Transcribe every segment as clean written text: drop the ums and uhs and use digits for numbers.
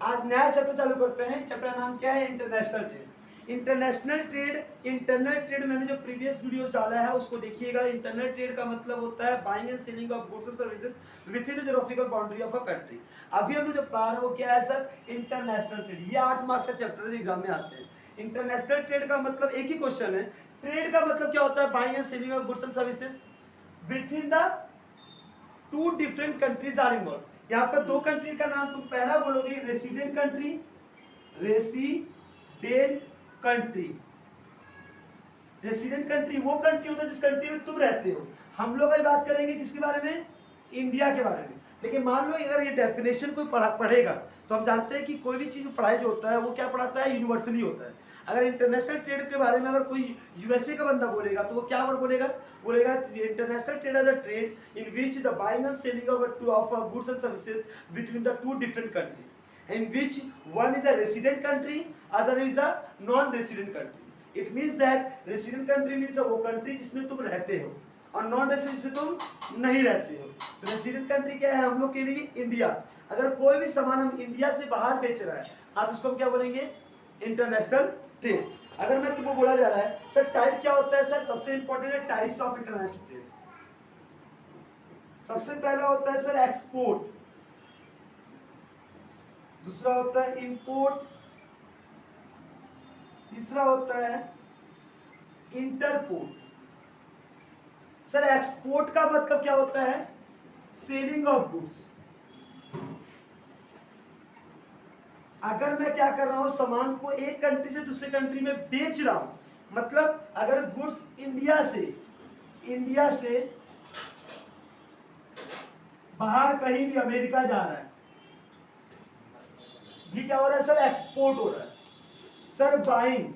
आज नया चैप्टर चालू करते हैं। चैप्टर का नाम क्या है? International trade. International trade, internal trade मैंने जो प्रीवियस वीडियोस डाला है उसको देखिएगा। इंटरनल ट्रेड का मतलब होता है buying and selling of goods and services within the geographical boundary of a country. अभी हम लोग जो पढ़ा रहे हैं वो क्या है सर? International trade. ये 8 मार्क्स का चैप्टर है, एग्जाम में आते हैं। इंटरनेशनल ट्रेड का मतलब एक ही क्वेश्चन है। ट्रेड का मतलब क्या होता है? Buying and selling of goods and services within the two different countries are involve. यहाँ पर दो कंट्री का नाम तुम पहला बोलोगे resident country, resident country. Resident country वो कंट्री होता है जिस कंट्री में तुम रहते हो। हम लोग अभी बात करेंगे किसके बारे में? इंडिया के बारे में। लेकिन मान लो अगर ये डेफिनेशन कोई पढ़ेगा तो हम जानते हैं कि कोई भी चीज पढ़ाई जो होता है वो क्या पढ़ाता है? यूनिवर्सली होता है। अगर इंटरनेशनल ट्रेड के बारे में अगर कोई यूएसए का बंदा बोलेगा तो वो क्या बोलेगा? बोलेगा international trade is a trade in which the buying and selling of goods and services between the two different countries in which one is a resident country, other is a non resident country. It means that resident country means वो country जिसमें तुम रहते हो और non resident जिसमें तुम नहीं रहते हो। तो रेसिडेंट कंट्री क्या है हम लोग के लिए? इंडिया। अगर कोई भी सामान हम इंडिया से बाहर बेच रहा है हाँ तो उसको हम क्या बोलेंगे? International trade. अगर मैं तुमको बोला जा रहा है सर टाइप क्या होता है सर? सबसे इंपॉर्टेंट है टाइप्स ऑफ इंटरनेशनल ट्रेड। सबसे पहला होता है सर एक्सपोर्ट, दूसरा होता है इंपोर्ट, तीसरा होता है इंटरपोर्ट। सर एक्सपोर्ट का मतलब क्या होता है? Selling of goods. अगर मैं क्या कर रहा हूं सामान को एक कंट्री से दूसरे कंट्री में बेच रहा हूं, मतलब अगर गुड्स इंडिया से बाहर कहीं भी अमेरिका जा रहा है, ये क्या हो रहा है सर? एक्सपोर्ट हो रहा है। सर बाइंग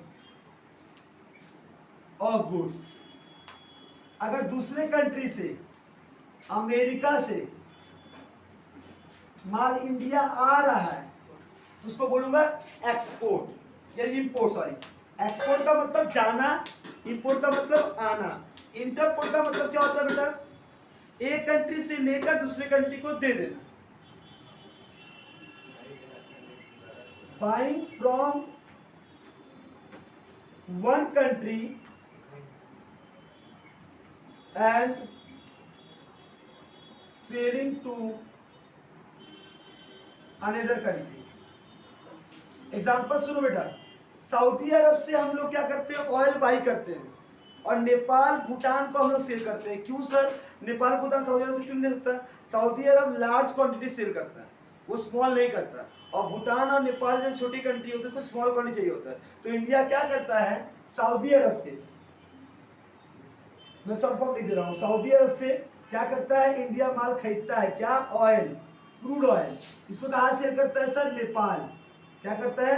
ऑफ गुड्स, अगर दूसरे कंट्री से अमेरिका से माल इंडिया आ रहा है तो उसको बोलूंगा एक्सपोर्ट या इंपोर्ट। सॉरी, एक्सपोर्ट का मतलब जाना, इंपोर्ट का मतलब आना। इंटरपोर्ट का मतलब क्या होता है बेटा? एक कंट्री से लेकर दूसरे कंट्री को दे देना। Buying from one country and selling to another country. Example सुनो बेटा, सऊदी अरब से हम लोग क्या करते हैं? ऑयल बाई करते हैं और नेपाल भूटान को हम लोग सेल करते हैं। क्यों सर? नेपाल भूटान सऊदी अरब से क्यों नहीं ले सकता? सऊदी अरब लार्ज क्वांटिटी सेल करता है, वो स्मॉल नहीं करता। और भूटान और नेपाल जैसे छोटी कंट्री होती है तो स्मॉल क्वांटिटी चाहिए होता है। तो इंडिया क्या करता है? सऊदी अरब से, मैं शॉर्ट फॉर्म लिख दे रहा हूँ, सऊदी अरब से क्या करता है? इंडिया माल खरीदता है। क्या? Oil, crude oil. इसको कहाँ सेल करता है सर? नेपाल। क्या करता है?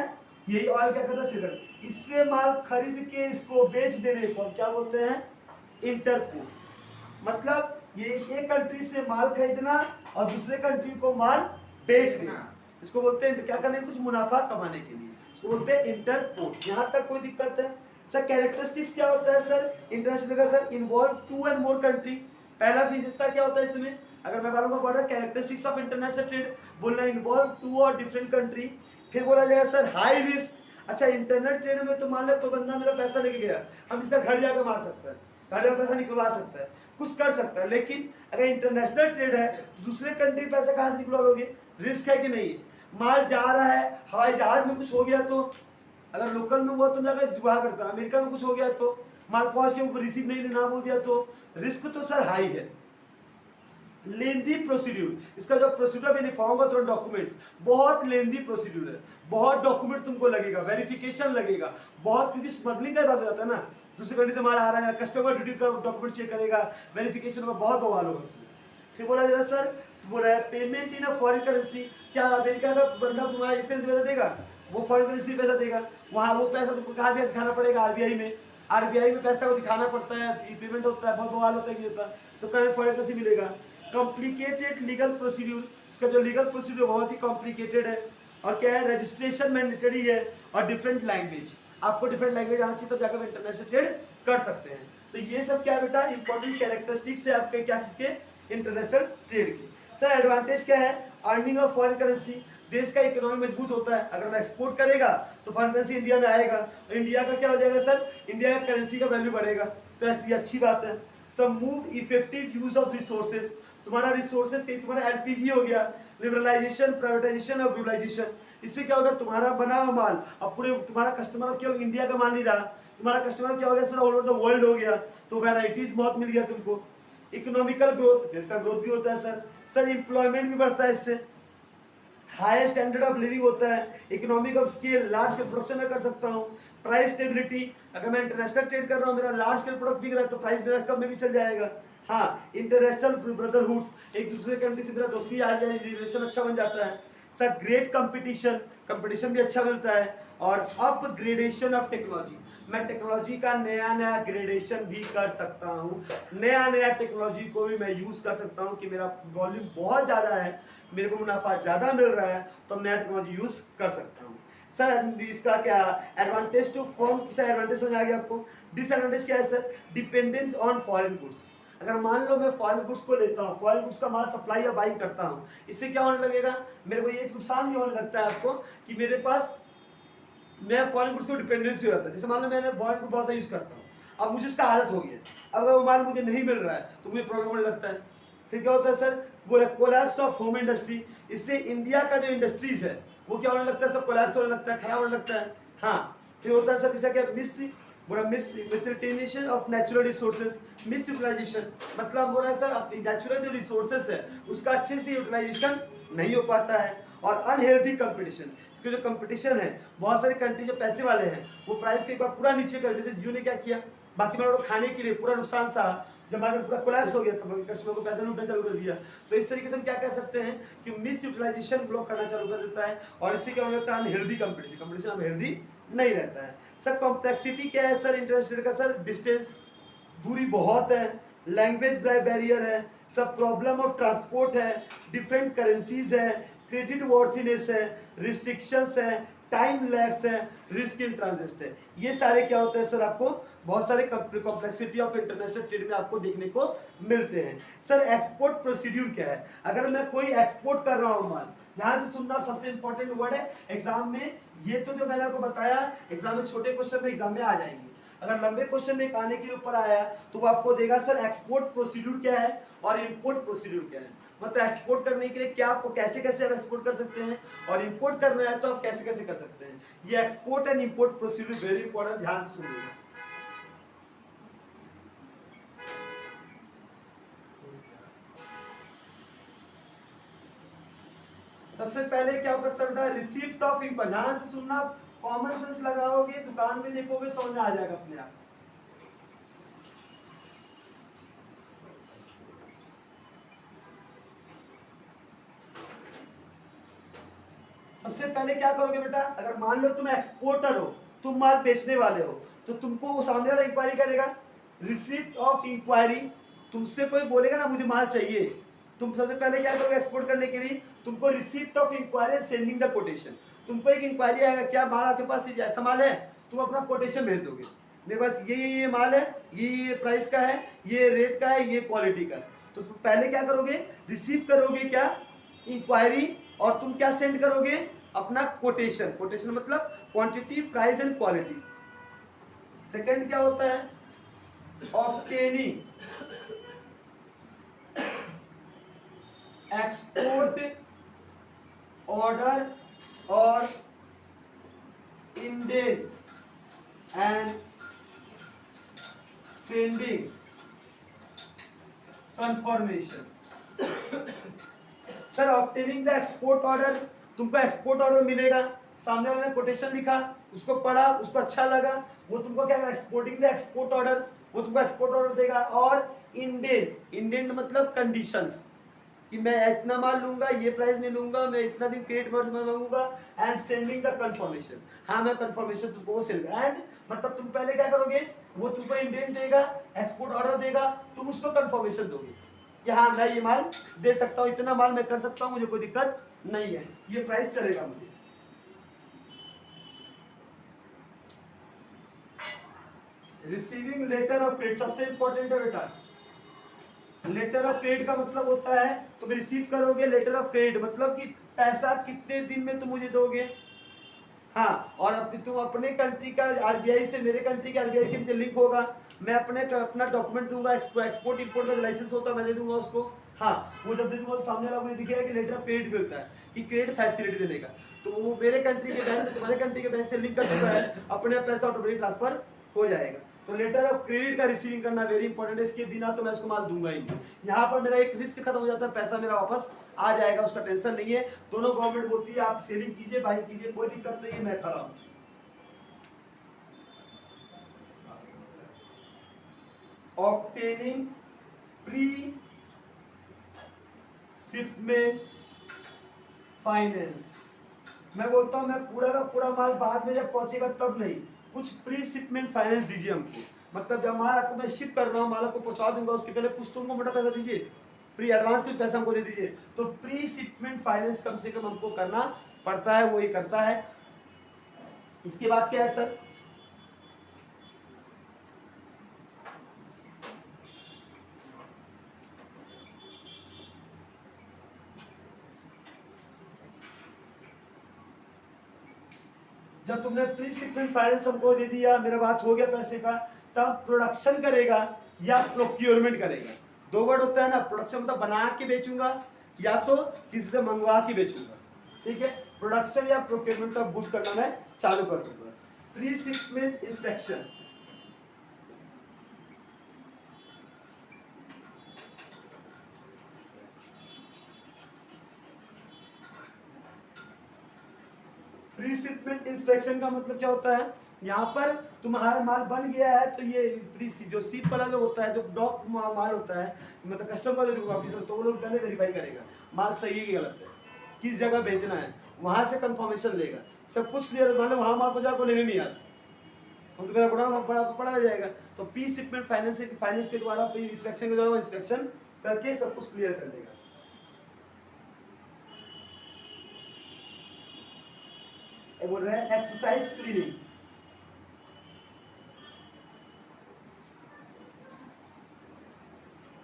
यही ऑयल क्या करता है? सेल करता है। इससे माल खरीद के इसको बेच देने को हम क्या बोलते हैं? इंटरपोर्ट। मतलब ये एक कंट्री से माल खरीदना और दूसरे कंट्री को माल बेच देना, इसको बोलते हैं क्या करने? कुछ मुनाफा कमाने के लिए, इसको बोलते हैं इंटरपोर्ट। यहाँ तक कोई दिक्कत है? सर कैरेक्टरिस्टिक्स क्या होता है सर इंटरनेशनल का? Sir involve two and more country. पहला विशेषता क्या होता है इसमें? अगर मैं बोलूंगा what are characteristics of international trade, बोलना इन्वॉल्व टू और डिफरेंट कंट्री। फिर बोला जाएगा सर हाई रिस्क। अच्छा इंटरनेट ट्रेड में तो मान लो कोई बंदा मेरा पैसा लेके गया, हम इसका घर जाकर मार सकते हैं, घर जाकर पैसा निकलवा सकता है, कुछ कर सकता है। लेकिन अगर इंटरनेशनल ट्रेड है तो दूसरे कंट्री पैसा कहाँ से निकलवा लोगे? रिस्क है कि नहीं है? माल जा रहा है, हवाई जहाज में कुछ हो गया तो, अगर लोकल में हुआ तो जाकर जुआ करता, अमेरिका में कुछ हो गया तो, माल पहुंच के ऊपर रिसीव नहीं लेना बोल दिया तो रिस्क तो सर हाई है। लेंदी प्रोसीड्यूर, इसका जो प्रोसीड्यूर मैं लिखवाऊंगा थोड़ा डॉक्यूमेंट्स, बहुत लेंदी प्रोसीड्यूर है, बहुत डॉक्यूमेंट तुमको लगेगा, वेरिफिकेशन लगेगा बहुत, क्योंकि स्मगलिंग का बात हो जाता है ना, दूसरे कंट्री से माल आ रहा है, कस्टमर ड्यूटी का डॉक्यूमेंट चेक करेगा, वेरिफिकेशन का बहुत बवाल होगा इसमें। फिर बोला जा रहा सर, बोला है payment in a foreign currency. क्या अमेरिका का बंदा तुम्हारा इस करेंसी पैसा देगा? वो फॉरेन करेंसी पैसा देगा, वहाँ वो पैसा तुमको कहाँ दिखाना पड़ेगा? आरबीआई में। आरबीआई में पैसा को दिखाना पड़ता है, पेमेंट होता है, बहुत बवाल होता है कि होता है, तो करेंट फॉरेन करेंसी मिलेगा। कॉम्प्लिकेटेड लीगल प्रोसीड्यूर, इसका जो लीगल प्रोसीड्यूर बहुत ही कॉम्प्लिकेटेड है। और क्या है? रजिस्ट्रेशन मैंडेटरी है और डिफरेंट लैंग्वेज, आपको डिफरेंट लैंग्वेज आना चाहिए तब जाकर इंटरनेशनल ट्रेड कर सकते हैं। तो ये सब क्या बेटा इंपॉर्टेंट कैरेक्टरिस्टिक्स है आपके क्या चीज के? इंटरनेशनल ट्रेड की। सर एडवांटेज क्या है? अर्निंग ऑफ फॉरेन करेंसी, देश का इकोनॉमी मजबूत होता है। अगर मैं एक्सपोर्ट करेगा तो फॉरेन करेंसी इंडिया में आएगा, तो इंडिया का क्या हो जाएगा सर, इंडिया का करेंसी का वैल्यू बढ़ेगा, तो ये अच्छी बात है। सब move effective use of resources, तुम्हारा रिसोर्सेज तुम्हारा एलपीजी हो गया, लिबरलाइजेशन, प्राइवेटाइजेशन और ग्लोबलाइजेशन, इससे क्या होगा, तुम्हारा बना हुआ माल अब पूरे तुम्हारा कस्टमर अब केवल इंडिया का माल नहीं रहा, तुम्हारा कस्टमर क्या हो गया sir, all over the world हो गया, तो वैराइटीज बहुत मिल गया तुमको। इकोनॉमिकल ग्रोथ, देश का ग्रोथ भी होता है सर एम्प्लॉयमेंट भी बढ़ता है इससे, हायर स्टैंडर्ड ऑफ लिविंग होता है, economic of scale, large scale production में कर सकता हूँ, प्राइस स्टेबिलिटी, अगर मैं इंटरनेशनल ट्रेड कर रहा हूँ, मेरा लार्ज स्केल प्रोडक्ट बिक रहा है तो प्राइस मेरा कम में भी चल जाएगा। हाँ, इंटरनेशनल ब्रदरहुड्स, एक दूसरे कंट्री से मेरा दोस्ती आ जाए, रिलेशन अच्छा बन जाता है सर। ग्रेट कंपटीशन, कंपटीशन भी अच्छा मिलता है, और अपग्रेडेशन ऑफ टेक्नोलॉजी, मैं टेक्नोलॉजी का नया नया ग्रेडेशन भी कर सकता हूँ, नया नया टेक्नोलॉजी को भी मैं यूज कर सकता हूँ कि मेरा वॉल्यूम बहुत ज़्यादा है, मेरे को मुनाफा ज़्यादा मिल रहा है, तो मैं नया टेक्नोलॉजी यूज कर सकता हूँ सर। इसका क्या एडवांटेज टू फर्म, किसा एडवांटेज समझ आ गया आपको। डिसएडवांटेज क्या है sir, dependence on foreign goods, अगर मान लो मैं फॉरेन गुड्स को लेता हूँ, फॉरेन गुड्स का माल सप्लाई या बाइंग करता हूँ, इससे क्या होने लगेगा, मेरे को ये नुकसान ये होने लगता है आपको कि मेरे पास मैं फॉरेन गुड्स को डिपेंडेंसी हो जाता है। जैसे मान लो मैंने फॉरेन गुड बहुत सा यूज करता हूँ, अब मुझे उसका आदत हो गया, अब अगर वो माल मुझे नहीं मिल रहा है तो मुझे प्रॉब्लम होने लगता है। फिर क्या होता है सर, बोला कोलैप्स ऑफ होम इंडस्ट्री, इससे इंडिया का जो इंडस्ट्रीज है वो क्या होने लगता है सर, कोलैप्स होने लगता है, खराब होने लगता है। हाँ, फिर होता है सर जैसा क्या misutilisation of natural resources, misutilisation मतलब बोला है सर, अपनी नेचुरल जो रिसोर्सेज है उसका अच्छे से यूटिलाइजेशन नहीं हो पाता है, और अनहेल्दी कंपटीशन, इसके जो कंपटीशन है, बहुत सारे कंट्री जो पैसे वाले हैं वो प्राइस को एक बार पूरा नीचे कर, जैसे जियो ने क्या किया, बाकी मैं खाने के लिए पूरा नुकसान सा, जब मार्केट पूरा कोलैप्स हो गया तो कस्टमर को पैसा लूटना चालू कर दिया। तो इस तरीके से हम क्या कह सकते हैं कि मिस यूटिलाइजेशन ब्लॉक करना चालू कर देता है, और इससे क्या होता है, अनहेल्दी कंपटीशन, कंपटीशन अब हेल्दी नहीं रहता है सर। कॉम्प्लेक्सिटी क्या है सर इंटरनेशनल का सर, डिस्टेंस, दूरी बहुत है, लैंग्वेज बैरियर है सब, प्रॉब्लम ऑफ ट्रांसपोर्ट है, डिफरेंट करेंसीज है, क्रेडिट वॉर्थीनेस है, रिस्ट्रिक्शंस है, टाइम लैग्स है, रिस्क इन ट्रांजिट है, ये सारे क्या होते हैं सर, आपको बहुत सारे कॉम्प्लेक्सिटी ऑफ इंटरनेशनल ट्रेड में आपको देखने को मिलते हैं सर। एक्सपोर्ट प्रोसीड्यूर क्या है, अगर मैं कोई एक्सपोर्ट कर रहा हूँ माल, ध्यान से सुनना, सबसे इंपॉर्टेंट वर्ड है एग्जाम में, ये तो जो मैंने आपको बताया एग्जाम में छोटे क्वेश्चन में एग्जाम में आ जाएंगे, अगर लंबे क्वेश्चन में आने के ऊपर आया तो वो आपको देगा सर एक्सपोर्ट प्रोसीड्यूर क्या है और इंपोर्ट प्रोसीड्यूर क्या है, मतलब एक्सपोर्ट करने के लिए क्या आपको कैसे कैसे आप एक्सपोर्ट कर सकते हैं, और इंपोर्ट करना है तो आप कैसे कैसे कर सकते हैं। ये export and import procedure very important, ध्यान से सुनिएगा। सबसे पहले क्या करता बेटा, रिसीप्ट ऑफ इंपोर्ट, ध्यान से सुनना, कॉमन सेंस लगाओगे, दुकान में देखोगे, समझ में आ जाएगा अपने आप। सबसे पहले क्या करोगे बेटा, अगर मान लो तुम एक्सपोर्टर हो, तुम माल बेचने वाले हो, तो तुमको वो सामने वाला इंक्वायरी करेगा, रिसीप्ट ऑफ इंक्वायरी, तुमसे कोई बोलेगा ना मुझे माल चाहिए, तुम सबसे पहले क्या करोगे एक्सपोर्ट करने के लिए, तुमको receipt of inquiry sending the quotation, तुमको एक इंक्वायरी आएगा क्या माल आपके पास ऐसा माल है, तुम अपना कोटेशन भेज दोगे, मेरे पास ये माल है, ये प्राइस का है, ये रेट का है, ये क्वालिटी का है, तो तुम पहले क्या करोगे, रिसीव करोगे क्या इंक्वायरी, और तुम क्या सेंड करोगे अपना कोटेशन, कोटेशन मतलब quantity price and quality. Second क्या होता है, ऑब्टेनिंग एक्सपोर्ट ऑर्डर और indent and sending confirmation. Sir obtaining the export order, तुमको एक्सपोर्ट ऑर्डर मिलेगा, सामने वाले ने कोटेशन लिखा, उसको पढ़ा, उसको अच्छा लगा, वो तुमको क्या एक्सपोर्टिंग द एक्सपोर्ट ऑर्डर, वो तुमको एक्सपोर्ट ऑर्डर देगा, और इंडेंट, इंडेंट मतलब कंडीशंस, कि मैं इतना माल लूंगा, ये प्राइस में लूंगा, मैं इतना दिन क्रेडिट वर्ड में मांगूंगा, एंड सेंडिंग द कंफर्मेशन, हाँ मैं कंफर्मेशन तुमको वो सेंड, एंड मतलब तुम पहले क्या करोगे, वो तुमको इंडेंट देगा, एक्सपोर्ट ऑर्डर देगा, तुम उसको कंफर्मेशन दोगे कि हाँ मैं ये माल दे सकता हूँ, इतना माल मैं कर सकता हूँ, मुझे कोई दिक्कत नहीं है, ये प्राइस चलेगा मुझे। रिसीविंग लेटर ऑफ क्रेडिट सबसे इंपॉर्टेंट है बेटा, लेटर ऑफ क्रेडिट का मतलब होता है तुम रिसीव करोगे लेटर ऑफ क्रेडिट, मतलब कि पैसा कितने दिन में तुम मुझे दोगे। हाँ, और अब तुम अपने कंट्री का आरबीआई से मेरे कंट्री के आरबीआई के बीच लिंक होगा, मैं अपना डॉक्यूमेंट दूंगा, एक्सपोर्ट इंपोर्ट का लाइसेंस होता है मैं दे दूंगा उसको। हाँ, वो जब दे दूंगा तो सामने वाला मुझे दिखेगा कि लेटर ऑफ क्रेडिट मिलता है, कि क्रेडिट फैसिलिटी देने का। तो वो मेरे कंट्री के बैंक तुम्हारे कंट्री के बैंक से लिंक कर चुका है, अपने पैसा ऑटोमेटिक ट्रांसफर हो जाएगा। तो लेटर ऑफ क्रेडिट का रिसीविंग करना वेरी इंपॉर्टेंट है, इसके बिना तो मैं उसको माल दूंगा ही नहीं। यहाँ पर मेरा एक रिस्क खत्म हो जाता है, पैसा मेरा वापस आ जाएगा, उसका टेंशन नहीं है। दोनों गवर्नमेंट बोलती है आप सेलिंग कीजिए, बाई कीजिए, कोई दिक्कत नहीं है, मैं खड़ा हूँ। ऑब्टेनिंग प्री शिपमेंट फाइनेंस, मैं बोलता हूँ मैं पूरा का पूरा माल बाद में जब पहुंचेगा तब नहीं, कुछ प्री शिपमेंट फाइनेंस दीजिए हमको। मतलब जब माल आपको मैं शिप कर रहा हूँ, माल आपको पहुंचा दूंगा, उसके पहले कुछ तुमको मोटा पैसा दीजिए, प्री एडवांस कुछ पैसा हमको दे दीजिए। तो प्री शिपमेंट फाइनेंस कम से कम हमको करना पड़ता है, वो ही करता है। इसके बाद क्या है सर? जब तुमने प्री शिपमेंट फाइनेंस हमको दे दिया, मेरा बात हो गया पैसे का, तब प्रोडक्शन करेगा या प्रोक्योरमेंट करेगा। दो वर्ड होता है ना, प्रोडक्शन मतलब बना के बेचूंगा या तो किसी से मंगवा के बेचूंगा, ठीक है। प्रोडक्शन या प्रोक्योरमेंट ऑफ गुड्स करना मैं चालू कर दूंगा। Pre shipment inspection, pre shipment inspection का मतलब क्या होता है? यहाँ पर तुम्हारा माल बन गया है तो ये प्री जो शिप वाला जो होता है, जो डॉक माल होता है, मतलब कस्टम वाले जो ऑफिसर, तो वो लोग पहले वेरीफाई करेगा माल सही है कि गलत है, किस जगह बेचना है, वहां से कंफर्मेशन लेगा, सब कुछ क्लियर। मान लो वहां माल पहुंचा को लेने नहीं आता तो मेरा पड़ा रह जाएगा। तो प्री शिपमेंट फाइनेंस के द्वारा, प्री इंस्पेक्शन के द्वारा इंस्पेक्शन करके सब कुछ क्लियर कर देगा। बोल रहे हैं एक्सरसाइज क्लीनिंग,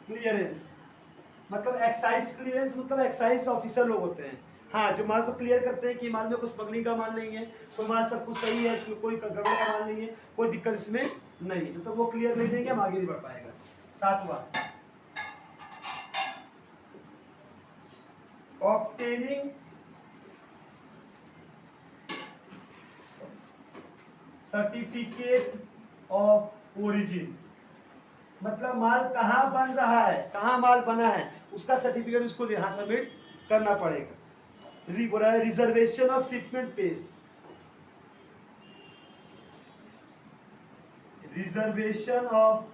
क्लियरेंस, मतलब एक्साइज क्लियरेंस मतलब एक्साइज ऑफिसर लोग होते हैं, हाँ, जो माल को क्लियर करते हैं कि माल में कुछ स्मगलिंग का माल नहीं है, तो माल सब कुछ सही है, इसमें कोई गड़बड़ का माल नहीं है, कोई दिक्कत इसमें नहीं है, तो वो क्लियर नहीं देंगे हम आगे नहीं बढ़ पाएगा। सातवां, ऑब्टेनिंग सर्टिफिकेट ऑफ ओरिजिन, मतलब माल कहाँ बन रहा है, कहाँ माल बना है, उसका सर्टिफिकेट उसको यहाँ सबमिट करना पड़ेगा। Reservation of shipment space, reservation of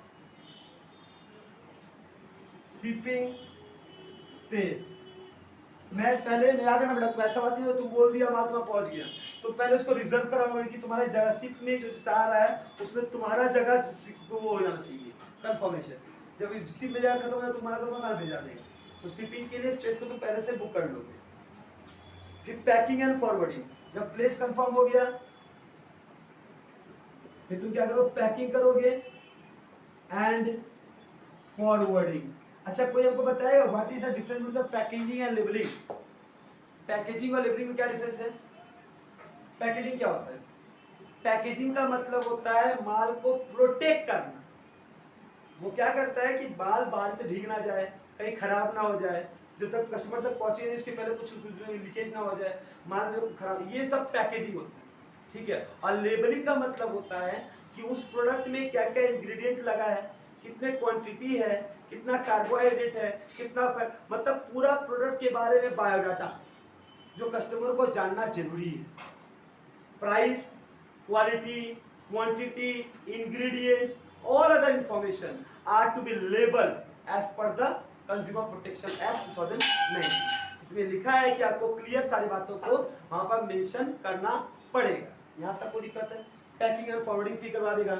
shipping space, मैं पहले याद है ना बेटा, तुम ऐसा बात नहीं हो तुम बोल दिया माल तुम्हारा पहुंच गया, तो पहले उसको रिजर्व कराओगे कि तुम्हारा जगह शिप में जो चाह रहा है उसमें तुम्हारा जगह वो हो जाना चाहिए, कंफर्मेशन। जब शिप में जगह खत्म हो जाए तुम्हारा तो माल भेजा देगा, तो शिपिंग के लिए स्पेस को तुम पहले से बुक कर लोगे। फिर पैकिंग एंड फॉरवर्डिंग, जब प्लेस कंफर्म हो गया फिर तुम क्या करो, पैकिंग करोगे एंड फॉरवर्डिंग। अच्छा, कोई हमको बताएगा what is the difference between packaging and labelling? Packaging और लेबलिंग में क्या डिफरेंस है? पैकेजिंग क्या होता है? पैकेजिंग का मतलब होता है माल को प्रोटेक्ट करना। वो क्या करता है कि माल बाहर से भीग ना जाए, कहीं खराब ना हो जाए, जब तक कस्टमर तक पहुंचे नहीं इसके पहले कुछ लीकेज ना हो जाए, माल में खराब, ये सब पैकेजिंग होता है, ठीक है। और लेबलिंग का मतलब होता है कि उस प्रोडक्ट में क्या क्या इंग्रेडिएंट लगा है, कितने क्वांटिटी है, कितना कार्बोहाइड्रेट है, कितना मतलब पूरा प्रोडक्ट के बारे में बायोडाटा जो कस्टमर को जानना जरूरी है। Price, quality, quantity, ingredients, all other information are to be labeled as per the Consumer Protection Act 2009। इसमें लिखा है कि आपको क्लियर सारी बातों को वहां पर मेंशन करना पड़ेगा। यहाँ तक कोई दिक्कत है? पैकिंग एंड फॉरवर्डिंग फ्री करवा देगा।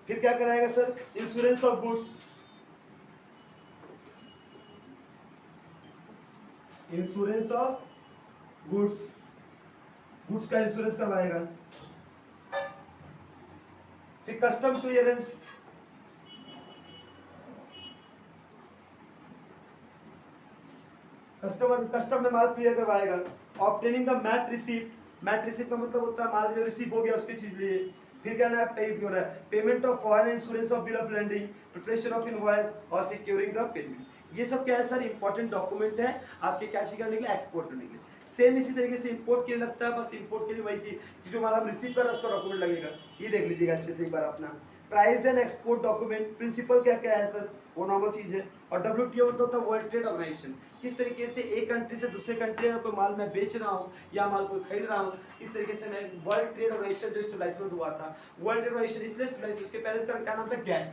फिर क्या कराएगा sir? Insurance of goods, insurance of goods, goods का इंश्योरेंस करवाएगा। फिर कस्टम क्लियरेंस, कस्टम में माल क्लियर करवाएगा। Obtaining the mate receipt, mate receipt का मतलब होता है माल जो रिसीव हो गया उसकी चीज लिए। फिर क्या है payment of foreign insurance of bill of landing, preparation of invoice और सिक्योरिंग द पेमेंट। ये सब क्या है सर, इंपॉर्टेंट डॉक्यूमेंट है आपके क्या चीज करने के लिए, एक्सपोर्ट करने के लिए। सेम इसी तरीके से इंपोर्ट के लिए लगता है, बस इंपोर्ट के लिए वही चीज कि जो माल हम रिसीव कर रहे हैं उसका डॉक्यूमेंट लगेगा। ये देख लीजिएगा अच्छे से एक बार अपना price and export document. Principle क्या क्या है सर, वो नॉर्मल चीज है। और WTO मतलब होता है वर्ल्ड ट्रेड ऑर्गेनाइजेशन। किस तरीके से एक कंट्री से दूसरे कंट्री में कोई माल मैं बेच रहा हूँ या माल कोई खरीद रहा हूँ, इस तरीके से मैं वर्ल्ड ट्रेड ऑर्गेनाइजेशन जो स्टेबलाइजमेंट हुआ था, वर्ल्ड ट्रेड ऑर्गेनाइजेशन इसलिए स्टेबलाइज, उसके पहले इसका क्या नाम था, गैट।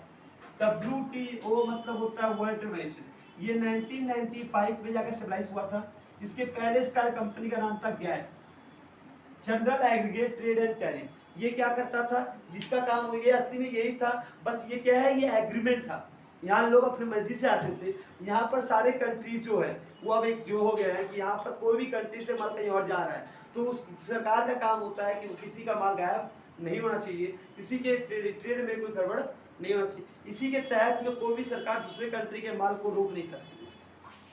WTO मतलब होता है वर्ल्ड ट्रेड ऑर्गेनाइजेशन। ये 1995 में जाकर स्टेबलाइज हुआ था। इसके पहले इसका कंपनी का नाम था GATT, general aggregate trade and tariff. ये क्या करता था, जिसका काम ये असली में यही था, बस ये क्या है, ये एग्रीमेंट था। यहाँ लोग अपनी मर्जी से आते थे। यहाँ पर सारे कंट्रीज जो है वो अब एक जो हो गया है कि यहाँ पर कोई भी कंट्री से माल कहीं और जा रहा है तो उस सरकार का काम होता है कि किसी का माल गायब नहीं होना चाहिए, किसी के ट्रेड में कोई गड़बड़ नहीं होना चाहिए। इसी के तहत में कोई भी सरकार दूसरे कंट्री के माल को रोक नहीं सकती।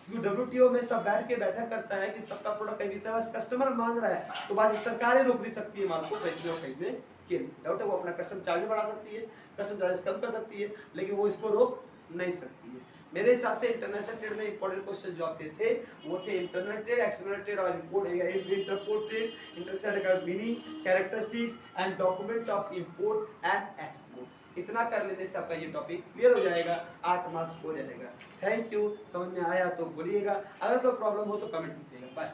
WTO में सब बैठ के बैठक करता है कि सबका प्रोडक्ट खरीदता है, बस कस्टमर मांग रहा है तो बात सरकारें रोक नहीं सकती है माल को खरीदने और खरीदने के लिए। डाउट है, वो अपना कस्टम चार्ज बढ़ा सकती है, कस्टम चार्ज कम कर सकती है, लेकिन वो इसको रोक नहीं सकती है। मेरे हिसाब से इंटरनेशनल ट्रेड में इंपॉर्टेंट क्वेश्चन जो आपके थे वो थे इंटरनल ट्रेड, एक्सटर्नल ट्रेड और इंपोर्ट इंटरपोर्ट ट्रेड, इंटरनेशनल का meaning, characteristics and document of import and export. इतना कर लेने से आपका ये टॉपिक क्लियर हो जाएगा, 8 मार्क्स हो जाएगा। थैंक यू, समझ में आया तो बोलिएगा, अगर कोई प्रॉब्लम हो तो कमेंट कीजिएगा। बाय।